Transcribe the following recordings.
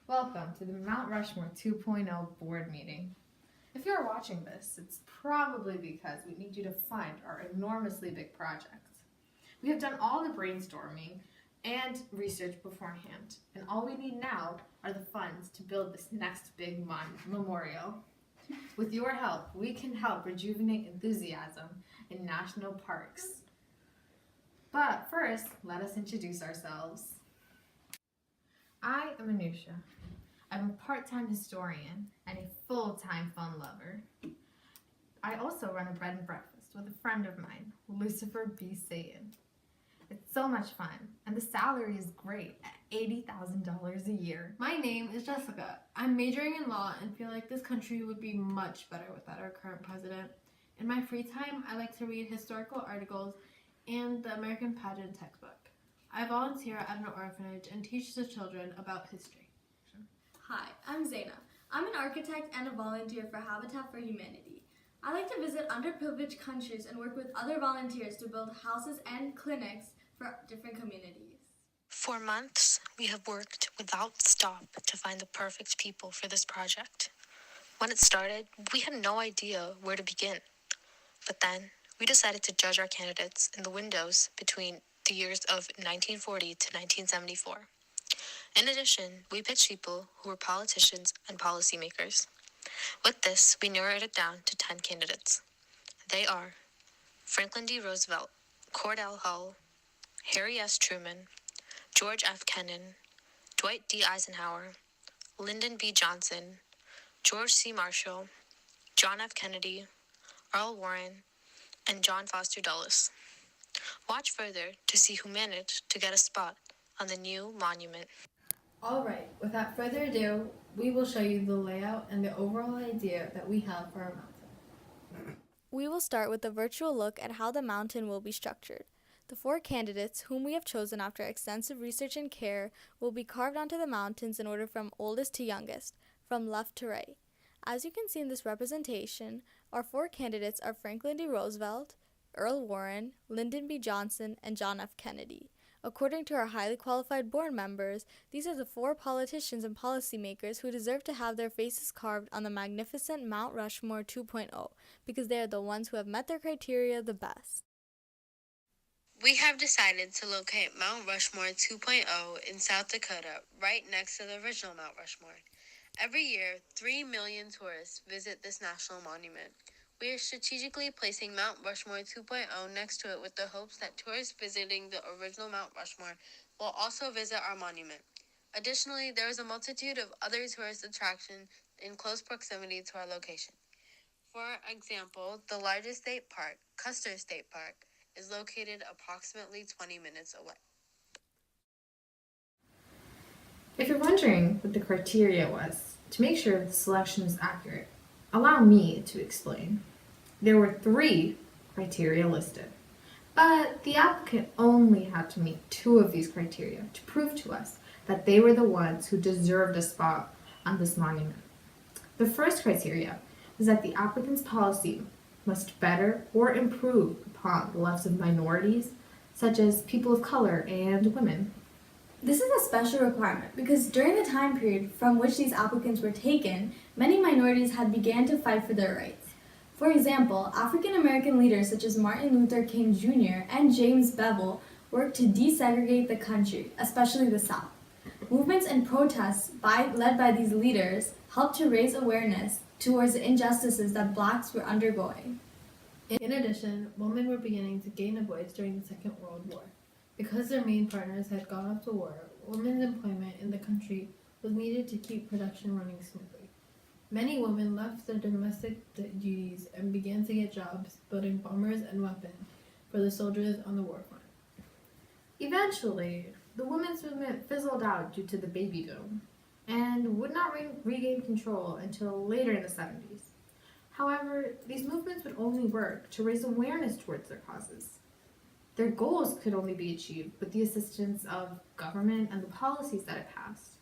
Welcome to the Mount Rushmore 2.0 board meeting. If you're watching this, it's probably because we need you to fund our enormously big project. We have done all the brainstorming and research beforehand, and all we need now are the funds to build this next big memorial. With your help, we can help rejuvenate enthusiasm in national parks. But first, let us introduce ourselves. I am Anusha. I'm a part-time historian and a full-time fun lover. I also run a bread and breakfast with a friend of mine, Lucifer B. Satan. It's so much fun, and the salary is great at $80,000 a year. My name is Jessica. I'm majoring in law and feel like this country would be much better without our current president. In my free time, I like to read historical articles and the American Pageant textbook. I volunteer at an orphanage and teach the children about history. Hi, I'm Zaina. I'm an architect and a volunteer for Habitat for Humanity. I like to visit underprivileged countries and work with other volunteers to build houses and clinics for different communities. For months, we have worked without stop to find the perfect people for this project. When it started, we had no idea where to begin. But then, we decided to judge our candidates in the windows between the years of 1940 to 1974. In addition, we pitched people who were politicians and policymakers. With this, we narrowed it down to 10 candidates. They are Franklin D. Roosevelt, Cordell Hull, Harry S. Truman, George F. Kennan, Dwight D. Eisenhower, Lyndon B. Johnson, George C. Marshall, John F. Kennedy, Earl Warren, and John Foster Dulles. Watch further to see who managed to get a spot on the new monument. Alright, without further ado, we will show you the layout and the overall idea that we have for our mountain. We will start with a virtual look at how the mountain will be structured. The 4 candidates, whom we have chosen after extensive research and care, will be carved onto the mountains in order from oldest to youngest, from left to right. As you can see in this representation, our 4 candidates are Franklin D. Roosevelt, Earl Warren, Lyndon B. Johnson, and John F. Kennedy. According to our highly qualified board members, these are the 4 politicians and policymakers who deserve to have their faces carved on the magnificent Mount Rushmore 2.0 because they are the ones who have met their criteria the best. We have decided to locate Mount Rushmore 2.0 in South Dakota, right next to the original Mount Rushmore. Every year, 3 million tourists visit this national monument. We are strategically placing Mount Rushmore 2.0 next to it with the hopes that tourists visiting the original Mount Rushmore will also visit our monument. Additionally, there is a multitude of other tourist attractions in close proximity to our location. For example, the largest state park, Custer State Park, is located approximately 20 minutes away. If you're wondering what the criteria was, to make sure the selection is accurate, allow me to explain. There were 3 criteria listed, but the applicant only had to meet 2 of these criteria to prove to us that they were the ones who deserved a spot on this monument. The first criteria is that the applicant's policy must better or improve upon the lives of minorities, such as people of color and women. This is a special requirement because during the time period from which these applicants were taken, many minorities had began to fight for their rights. For example, African American leaders such as Martin Luther King Jr. and James Bevel worked to desegregate the country, especially the South. Movements and protests led by these leaders helped to raise awareness towards the injustices that blacks were undergoing. In addition, women were beginning to gain a voice during the Second World War. Because their main partners had gone off to war, women's employment in the country was needed to keep production running smoothly. Many women left their domestic duties and began to get jobs building bombers and weapons for the soldiers on the war front. Eventually, the women's movement fizzled out due to the baby boom and would not regain control until later in the 70s. However, these movements would only work to raise awareness towards their causes. Their goals could only be achieved with the assistance of government and the policies that it passed.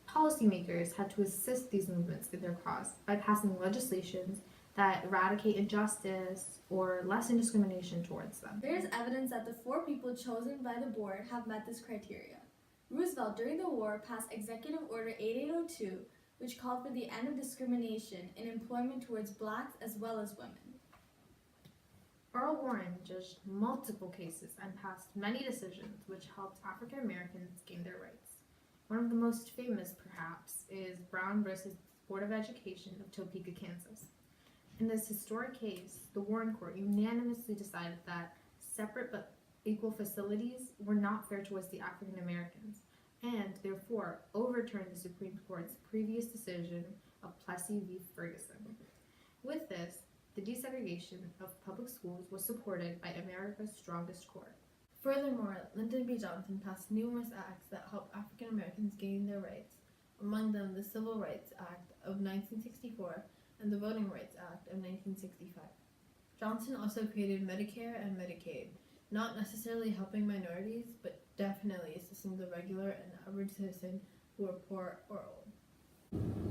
Policymakers had to assist these movements in their cause by passing legislations that eradicate injustice or lessen discrimination towards them. There is evidence that the 4 people chosen by the board have met this criteria. Roosevelt, during the war, passed Executive Order 8802, which called for the end of discrimination in employment towards blacks as well as women. Earl Warren judged multiple cases and passed many decisions which helped African Americans gain their rights. One of the most famous, perhaps, is Brown versus Board of Education of Topeka, Kansas. In this historic case, the Warren Court unanimously decided that separate but equal facilities were not fair towards the African Americans, and therefore overturned the Supreme Court's previous decision of Plessy v. Ferguson. With this, the desegregation of public schools was supported by America's strongest court. Furthermore, Lyndon B. Johnson passed numerous acts that helped African Americans gain their rights, among them the Civil Rights Act of 1964 and the Voting Rights Act of 1965. Johnson also created Medicare and Medicaid, not necessarily helping minorities, but definitely assisting the regular and average citizen who were poor or old.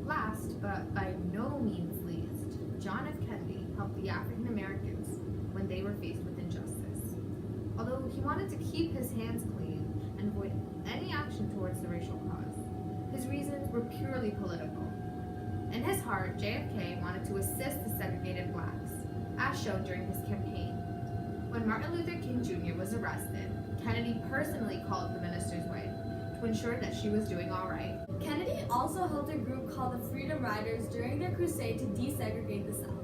Last, but by no means least, John F. Kennedy helped the African Americans when they were faced with injustice. Although he wanted to keep his hands clean and avoid any action towards the racial cause, his reasons were purely political. In his heart, JFK wanted to assist the segregated blacks, as shown during his campaign. When Martin Luther King Jr. was arrested, Kennedy personally called the minister's wife to ensure that she was doing all right. Kennedy also helped a group called the Freedom Riders during their crusade to desegregate the South.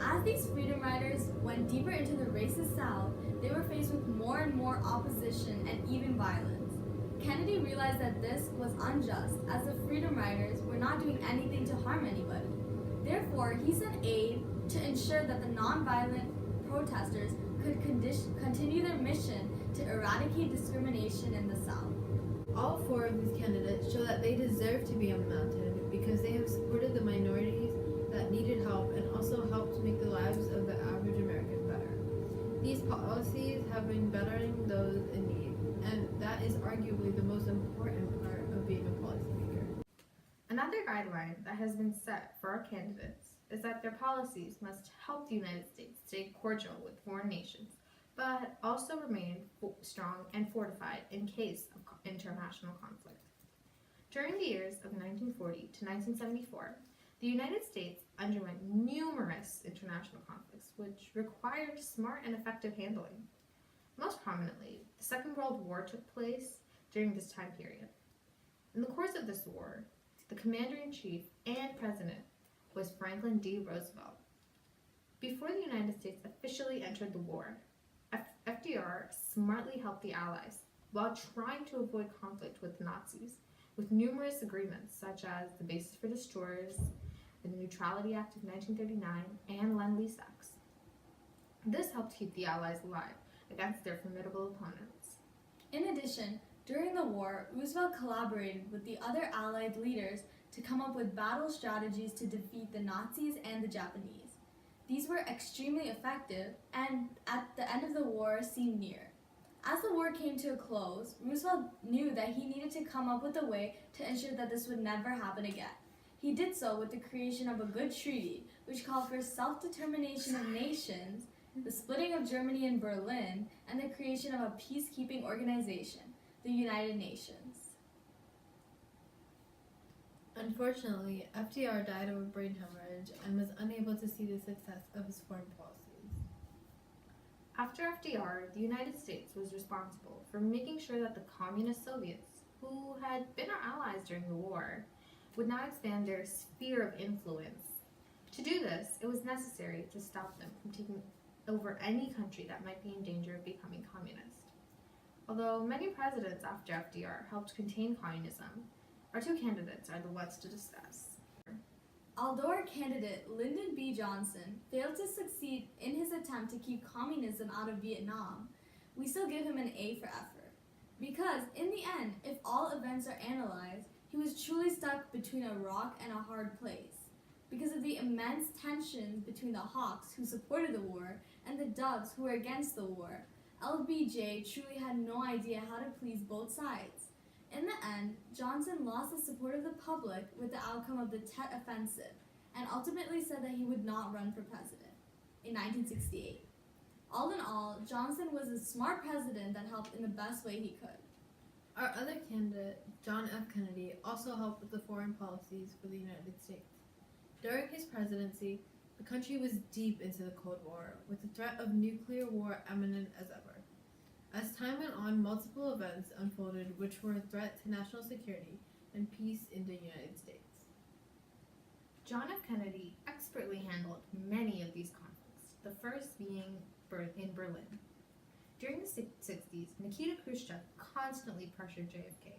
As these Freedom Riders went deeper into the racist South, they were faced with more and more opposition and even violence. Kennedy realized that this was unjust, as the Freedom Riders were not doing anything to harm anybody. Therefore, he sent aid to ensure that the nonviolent protesters could continue their mission to eradicate discrimination in the South. All four of these candidates show that they deserve to be on the mountain because they have supported the minorities that needed help and also helped make the lives of the average American better. These policies have been bettering those in need, and that is arguably the most important part of being a policymaker. Another guideline that has been set for our candidates is that their policies must help the United States stay cordial with foreign nations, but also remain strong and fortified in case of international conflict. During the years of 1940 to 1974, the United States underwent numerous international conflicts which required smart and effective handling. Most prominently, the Second World War took place during this time period. In the course of this war, the commander-in-chief and president was Franklin D. Roosevelt. Before the United States officially entered the war, FDR smartly helped the Allies while trying to avoid conflict with Nazis, with numerous agreements such as the Basis for Destroyers, the Neutrality Act of 1939, and Lend-Lease Acts. This helped keep the Allies alive against their formidable opponents. In addition, during the war, Roosevelt collaborated with the other Allied leaders to come up with battle strategies to defeat the Nazis and the Japanese. These were extremely effective, and at the end of the war seemed near. As the war came to a close, Roosevelt knew that he needed to come up with a way to ensure that this would never happen again. He did so with the creation of a good treaty, which called for self-determination of nations, the splitting of Germany and Berlin, and the creation of a peacekeeping organization, the United Nations. Unfortunately, FDR died of a brain hemorrhage and was unable to see the success of his foreign policies. After FDR, the United States was responsible for making sure that the communist Soviets, who had been our allies during the war, would not expand their sphere of influence. To do this, it was necessary to stop them from taking over any country that might be in danger of becoming communist. Although many presidents after FDR helped contain communism, our two candidates are the ones to discuss. Although our candidate, Lyndon B. Johnson, failed to succeed in his attempt to keep communism out of Vietnam, we still give him an A for effort. Because, in the end, if all events are analyzed, he was truly stuck between a rock and a hard place. Because of the immense tensions between the Hawks, who supported the war, and the Doves, who were against the war, LBJ truly had no idea how to please both sides. In the end, Johnson lost the support of the public with the outcome of the Tet Offensive, and ultimately said that he would not run for president in 1968. All in all, Johnson was a smart president that helped in the best way he could. Our other candidate, John F. Kennedy, also helped with the foreign policies for the United States. During his presidency, the country was deep into the Cold War, with the threat of nuclear war imminent as ever. As time went on, multiple events unfolded which were a threat to national security and peace in the United States. John F. Kennedy expertly handled many of these conflicts, the first being in Berlin. During the 60s, Nikita Khrushchev constantly pressured JFK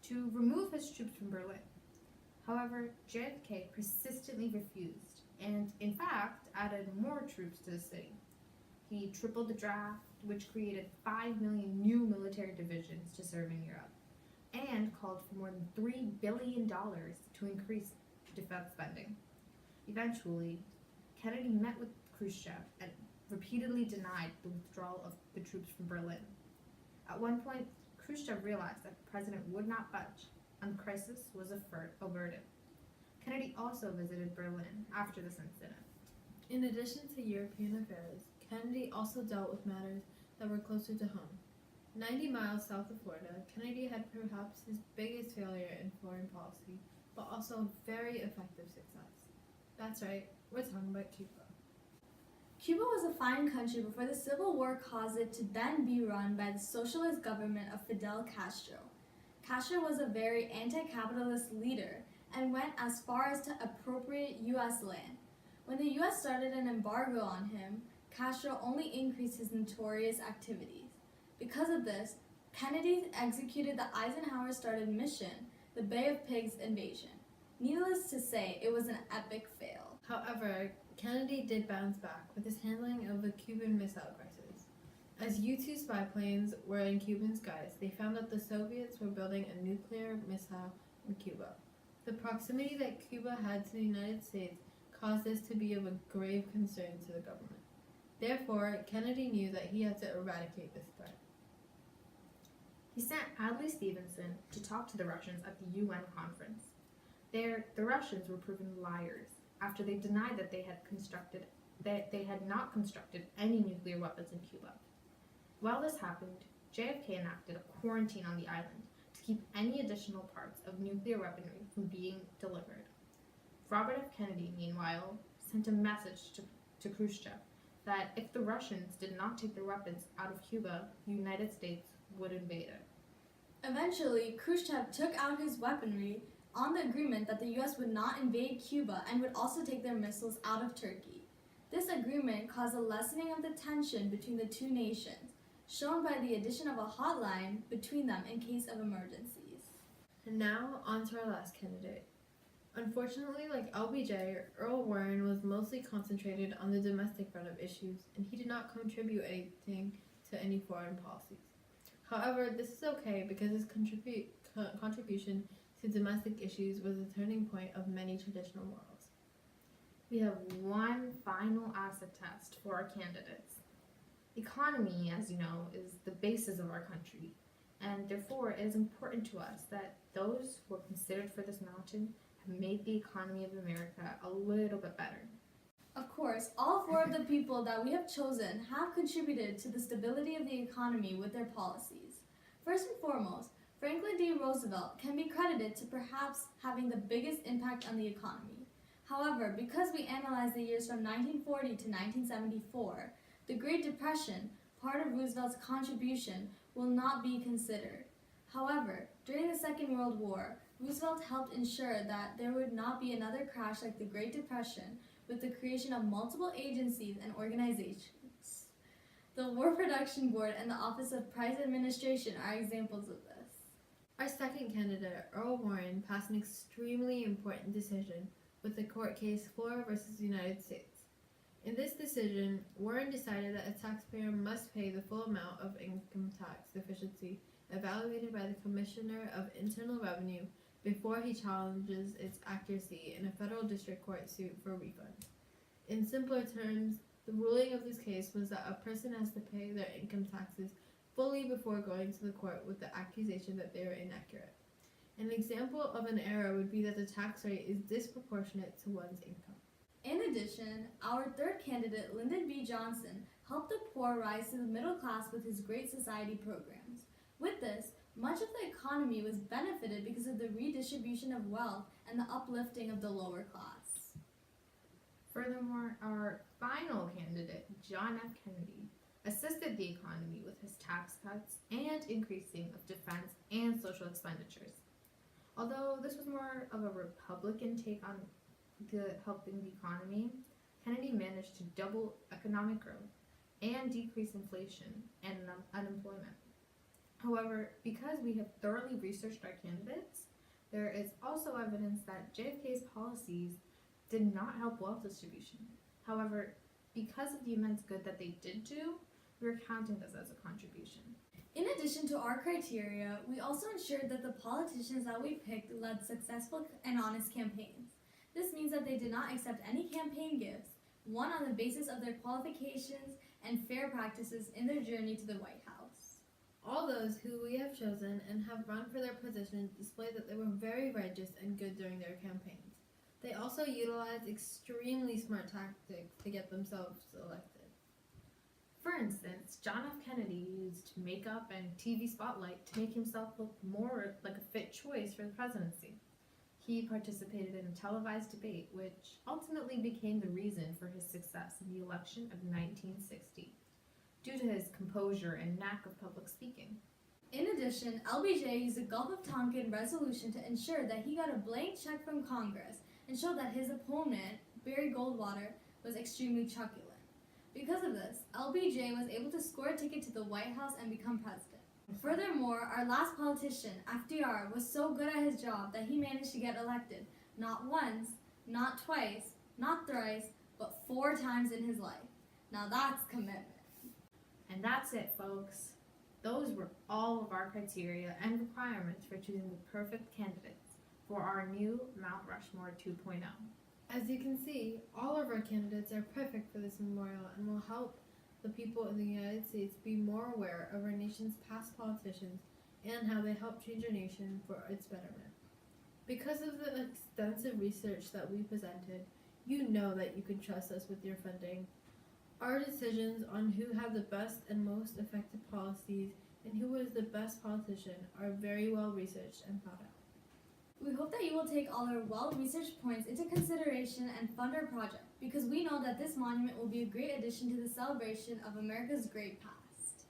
to remove his troops from Berlin. However, JFK persistently refused and, in fact, added more troops to the city. He tripled the draft, which created 5 million new military divisions to serve in Europe, and called for more than $3 billion to increase defense spending. Eventually, Kennedy met with Khrushchev and repeatedly denied the withdrawal of the troops from Berlin. At one point, Khrushchev realized that the president would not budge, and the crisis was averted. Kennedy also visited Berlin after this incident. In addition to European affairs, Kennedy also dealt with matters that were closer to home. 90 miles south of Florida, Kennedy had perhaps his biggest failure in foreign policy, but also a very effective success. That's right, we're talking about Cuba. Cuba was a fine country before the Civil War caused it to then be run by the socialist government of Fidel Castro. Castro was a very anti-capitalist leader and went as far as to appropriate U.S. land. When the U.S. started an embargo on him, Castro only increased his notorious activities. Because of this, Kennedy executed the Eisenhower-started mission, the Bay of Pigs invasion. Needless to say, it was an epic fail. However, Kennedy did bounce back with his handling of the Cuban Missile Crisis. As U-2 spy planes were in Cuban skies, they found that the Soviets were building a nuclear missile in Cuba. The proximity that Cuba had to the United States caused this to be of a grave concern to the government. Therefore, Kennedy knew that he had to eradicate this threat. He sent Adlai Stevenson to talk to the Russians at the UN conference. There, the Russians were proven liars after they denied that they had not constructed any nuclear weapons in Cuba. While this happened, JFK enacted a quarantine on the island to keep any additional parts of nuclear weaponry from being delivered. Robert F. Kennedy, meanwhile, sent a message to Khrushchev that if the Russians did not take their weapons out of Cuba, the United States would invade it. Eventually, Khrushchev took out his weaponry on the agreement that the U.S. would not invade Cuba and would also take their missiles out of Turkey. This agreement caused a lessening of the tension between the two nations, shown by the addition of a hotline between them in case of emergencies. And now, on to our last candidate. Unfortunately, like LBJ, Earl Warren was mostly concentrated on the domestic front of issues, and he did not contribute anything to any foreign policies. However, this is okay because his contribution to domestic issues was a turning point of many traditional morals. We have one final acid test for our candidates. Economy, as you know, is the basis of our country, and therefore it is important to us that those who are considered for this mountain have made the economy of America a little bit better. Of course, all four of the people that we have chosen have contributed to the stability of the economy with their policies. First and foremost, Franklin D. Roosevelt can be credited to perhaps having the biggest impact on the economy. However, because we analyze the years from 1940 to 1974, the Great Depression, part of Roosevelt's contribution, will not be considered. However, during the Second World War, Roosevelt helped ensure that there would not be another crash like the Great Depression with the creation of multiple agencies and organizations. The War Production Board and the Office of Price Administration are examples of this. Our second candidate, Earl Warren, passed an extremely important decision with the court case Flora versus United States. In this decision, Warren decided that a taxpayer must pay the full amount of income tax deficiency evaluated by the Commissioner of Internal Revenue before he challenges its accuracy in a federal district court suit for refund. In simpler terms, the ruling of this case was that a person has to pay their income taxes fully before going to the court with the accusation that they are inaccurate. An example of an error would be that the tax rate is disproportionate to one's income. In addition, our third candidate, Lyndon B. Johnson, helped the poor rise to the middle class with his Great Society programs. With this, Much of the economy was benefited because of the redistribution of wealth and the uplifting of the lower class. Furthermore, our final candidate, John F. Kennedy, assisted the economy with his tax cuts and increasing of defense and social expenditures. Although this was more of a Republican take on helping the economy, Kennedy managed to double economic growth and decrease inflation and unemployment. However, because we have thoroughly researched our candidates, there is also evidence that JFK's policies did not help wealth distribution. However, because of the immense good that they did do, we're counting this as a contribution. In addition to our criteria, we also ensured that the politicians that we picked led successful and honest campaigns. This means that they did not accept any campaign gifts, won on the basis of their qualifications and fair practices in their journey to the White House. All those who we have chosen and have run for their positions display that they were very righteous and good during their campaigns. They also utilized extremely smart tactics to get themselves elected. For instance, John F. Kennedy used makeup and TV spotlight to make himself look more like a fit choice for the presidency. He participated in a televised debate, which ultimately became the reason for his success in the election of 1960, due to his composure and knack of public speaking. In addition, LBJ used the Gulf of Tonkin resolution to ensure that he got a blank check from Congress and showed that his opponent, Barry Goldwater, was extremely truculent. Because of this, LBJ was able to score a ticket to the White House and become president. Furthermore, our last politician, FDR, was so good at his job that he managed to get elected not once, not twice, not thrice, but 4 times in his life. Now that's commitment. And that's it, folks. Those were all of our criteria and requirements for choosing the perfect candidates for our new Mount Rushmore 2.0. As you can see, all of our candidates are perfect for this memorial and will help the people in the United States be more aware of our nation's past politicians and how they helped change our nation for its betterment. Because of the extensive research that we presented, you know that you can trust us with your funding. Our decisions on who had the best and most effective policies and who was the best politician are very well researched and thought out. We hope that you will take all our well-researched points into consideration and fund our project, because we know that this monument will be a great addition to the celebration of America's great past.